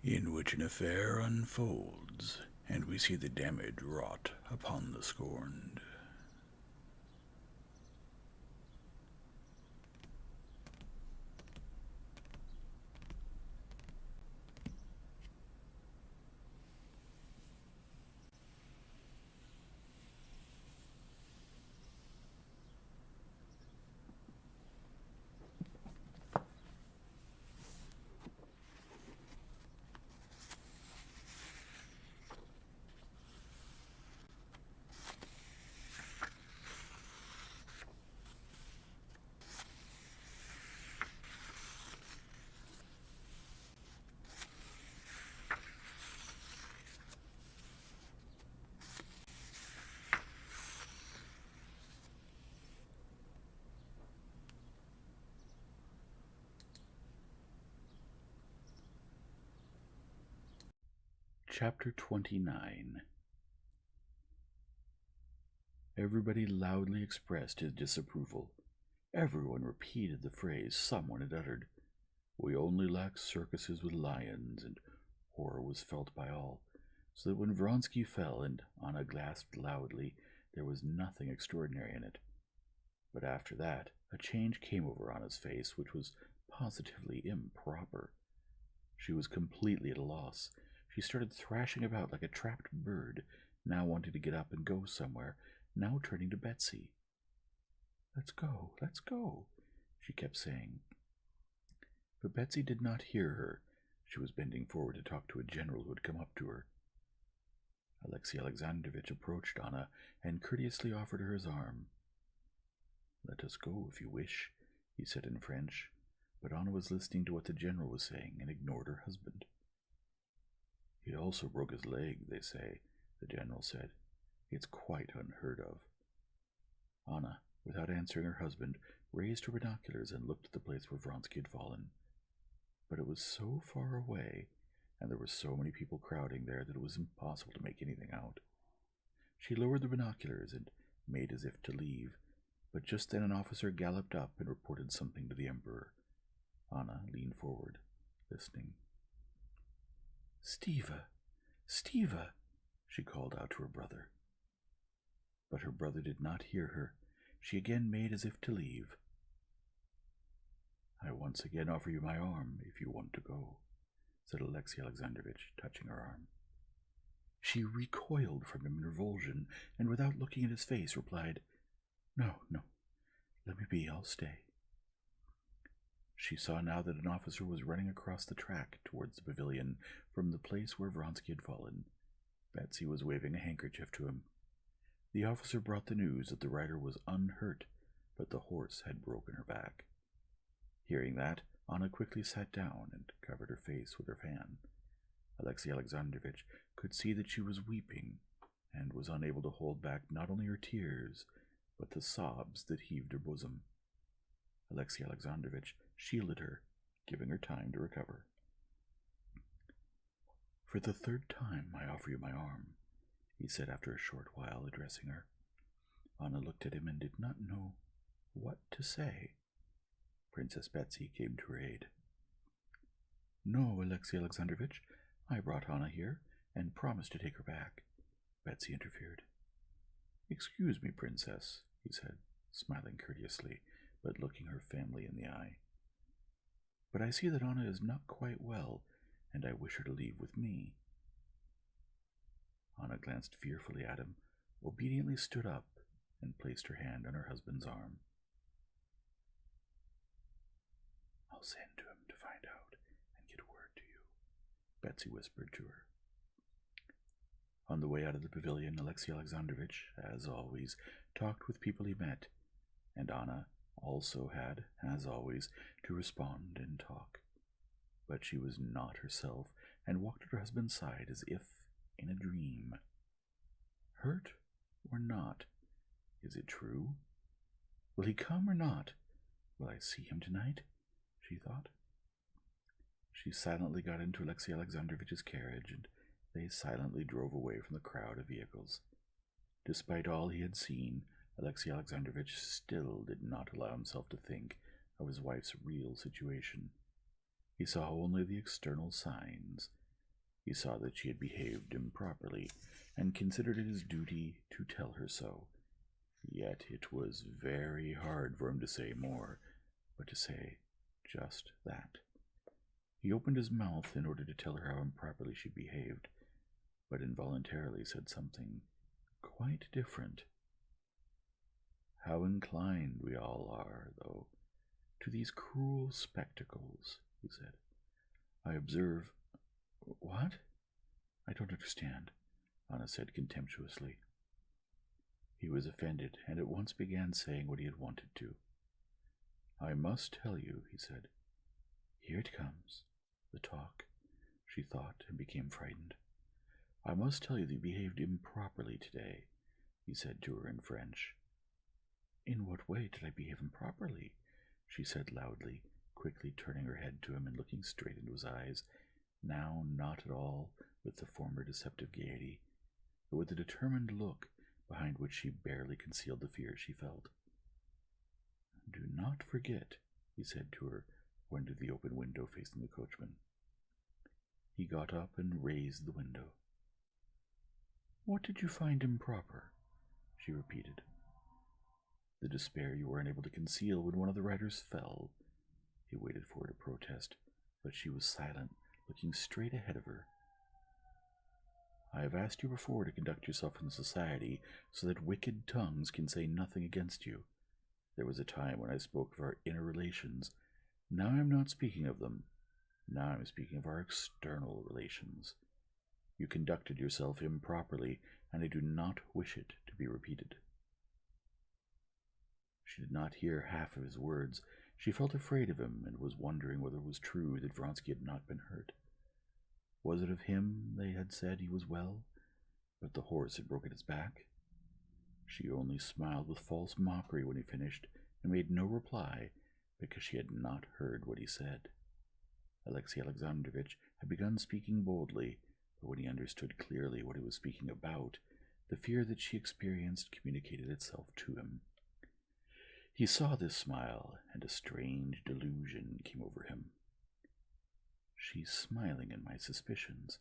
in which an affair unfolds, and we see the damage wrought upon the scorned. Chapter 29. Everybody loudly expressed his disapproval. Everyone repeated the phrase someone had uttered. We only lack circuses with lions, and horror was felt by all, so that when Vronsky fell and Anna gasped loudly, there was nothing extraordinary in it. But after that, a change came over Anna's face which was positively improper. She was completely at a loss. She started thrashing about like a trapped bird, now wanting to get up and go somewhere, now turning to Betsy. Let's go, she kept saying. But Betsy did not hear her. She was bending forward to talk to a general who had come up to her. Alexey Alexandrovitch approached Anna and courteously offered her his arm. Let us go if you wish, he said in French, but Anna was listening to what the general was saying and ignored her husband. He also broke his leg, they say, the general said. It's quite unheard of. Anna, without answering her husband, raised her binoculars and looked at the place where Vronsky had fallen. But it was so far away, and there were so many people crowding there that it was impossible to make anything out. She lowered the binoculars and made as if to leave, but just then an officer galloped up and reported something to the emperor. Anna leaned forward, listening. Stiva, she called out to her brother. But her brother did not hear her. She again made as if to leave. I once again offer you my arm if you want to go, said Alexey Alexandrovitch, touching her arm. She recoiled from him in revulsion, and without looking at his face replied, No, let me be, I'll stay. She saw now that an officer was running across the track towards the pavilion from the place where Vronsky had fallen. Betsy was waving a handkerchief to him. The officer brought the news that the rider was unhurt, but the horse had broken her back. Hearing that, Anna quickly sat down and covered her face with her fan. Alexey Alexandrovitch could see that she was weeping, and was unable to hold back not only her tears, but the sobs that heaved her bosom. Alexey Alexandrovitch shielded her, giving her time to recover. For the third time I offer you my arm, he said after a short while, addressing her. Anna looked at him and did not know what to say. Princess Betsy came to her aid. No, Alexey Alexandrovitch, I brought Anna here and promised to take her back, Betsy interfered. Excuse me, Princess, he said, smiling courteously, but looking her family in the eye. But I see that Anna is not quite well, and I wish her to leave with me. Anna glanced fearfully at him, obediently stood up, and placed her hand on her husband's arm. I'll send to him to find out and get word to you, Betsy whispered to her. On the way out of the pavilion, Alexey Alexandrovitch, as always, talked with people he met, and Anna also had, as always, to respond and talk. But she was not herself, and walked at her husband's side as if in a dream. Hurt or not? Is it true? Will he come or not? Will I see him tonight? She thought. She silently got into Alexey Alexandrovitch's carriage, and they silently drove away from the crowd of vehicles. Despite all he had seen, Alexey Alexandrovitch still did not allow himself to think of his wife's real situation. He saw only the external signs, He saw that she had behaved improperly, and considered it his duty to tell her so. Yet it was very hard for him to say more, but to say just that. He opened his mouth in order to tell her how improperly she behaved, but involuntarily said something quite different. "How inclined we all are, though, to these cruel spectacles," he said. "I observe—" "What? I don't understand," Anna said contemptuously. He was offended, and at once began saying what he had wanted to. "I must tell you," he said. "Here it comes, the talk," she thought, and became frightened. "I must tell you that you behaved improperly today," he said to her in French. "In what way did I behave improperly?" she said loudly, quickly turning her head to him and looking straight into his eyes, now not at all with the former deceptive gaiety, but with a determined look behind which she barely concealed the fear she felt. "Do not forget," he said to her, pointing to the open window facing the coachman. He got up and raised the window. "What did you find improper?" she repeated. "The despair you were unable to conceal when one of the riders fell." He waited for her to protest, but she was silent, looking straight ahead of her. "I have asked you before to conduct yourself in society so that wicked tongues can say nothing against you. There was a time when I spoke of our inner relations. Now I am not speaking of them. Now I am speaking of our external relations. You conducted yourself improperly, and I do not wish it to be repeated." She did not hear half of his words. She felt afraid of him, and was wondering whether it was true that Vronsky had not been hurt. Was it of him they had said he was well, but the horse had broken his back? She only smiled with false mockery when he finished, and made no reply, because she had not heard what he said. Alexey Alexandrovitch had begun speaking boldly, but when he understood clearly what he was speaking about, the fear that she experienced communicated itself to him. He saw this smile, and a strange delusion came over him. "She's smiling at my suspicions.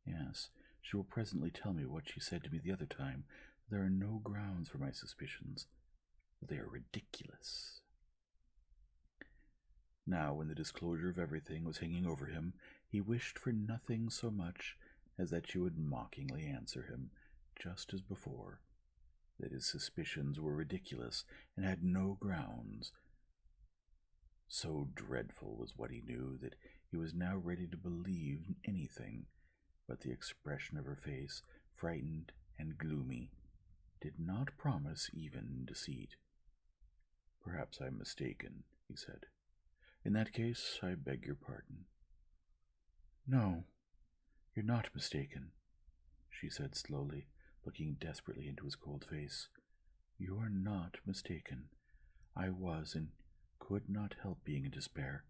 Yes, she will presently tell me what she said to me the other time. There are no grounds for my suspicions. They are ridiculous." Now, when the disclosure of everything was hanging over him, he wished for nothing so much as that she would mockingly answer him, just as before, that his suspicions were ridiculous and had no grounds. So dreadful was what he knew that he was now ready to believe anything, but the expression of her face, frightened and gloomy, did not promise even deceit. "Perhaps I am mistaken," he said. "In that case, I beg your pardon." "No, you're not mistaken," she said slowly, looking desperately into his cold face. "You are not mistaken. I was and could not help being in despair.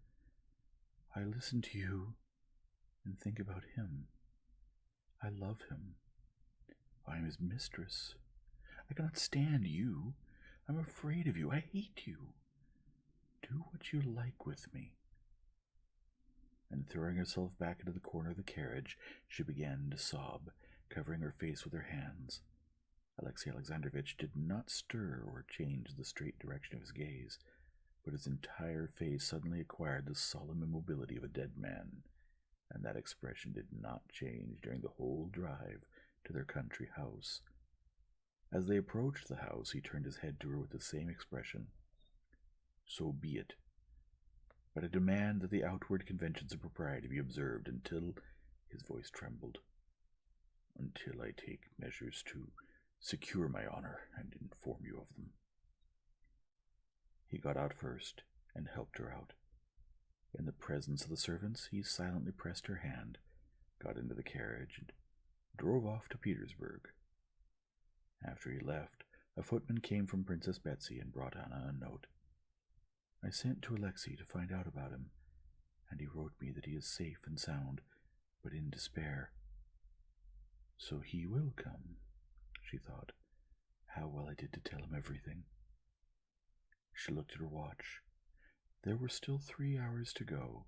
I listen to you and think about him. I love him. I am his mistress. I cannot stand you. I'm afraid of you. I hate you. Do what you like with me." And throwing herself back into the corner of the carriage, she began to sob, covering her face with her hands. Alexey Alexandrovitch did not stir or change the straight direction of his gaze, but his entire face suddenly acquired the solemn immobility of a dead man, and that expression did not change during the whole drive to their country house. As they approached the house, he turned his head to her with the same expression. "So be it. But I demand that the outward conventions of propriety be observed until," his voice trembled, "until I take measures to secure my honor and inform you of them." He got out first and helped her out. In the presence of the servants, he silently pressed her hand, got into the carriage, and drove off to Petersburg. After he left, a footman came from Princess Betsy and brought Anna a note. "I sent to Alexey to find out about him, and he wrote me that he is safe and sound, but in despair. So he will come," she thought. "How well I did to tell him everything." She looked at her watch. There were still 3 hours to go,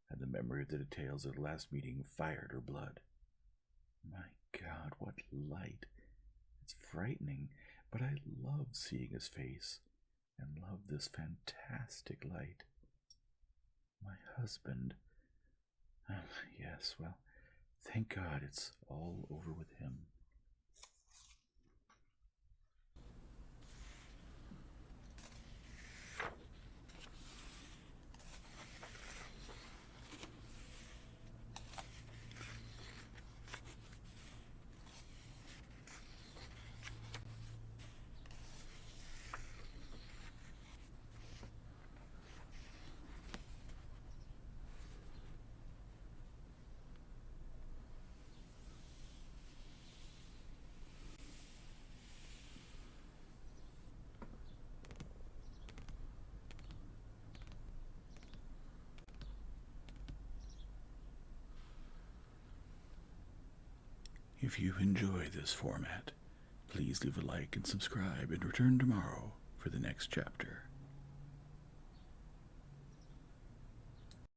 and the memory of the details of the last meeting fired her blood. My God, what light! It's frightening, but I love seeing his face, and love this fantastic light. My husband. Oh, yes, well, thank God it's all over with him. If you enjoy this format, please leave a like and subscribe and return tomorrow for the next chapter.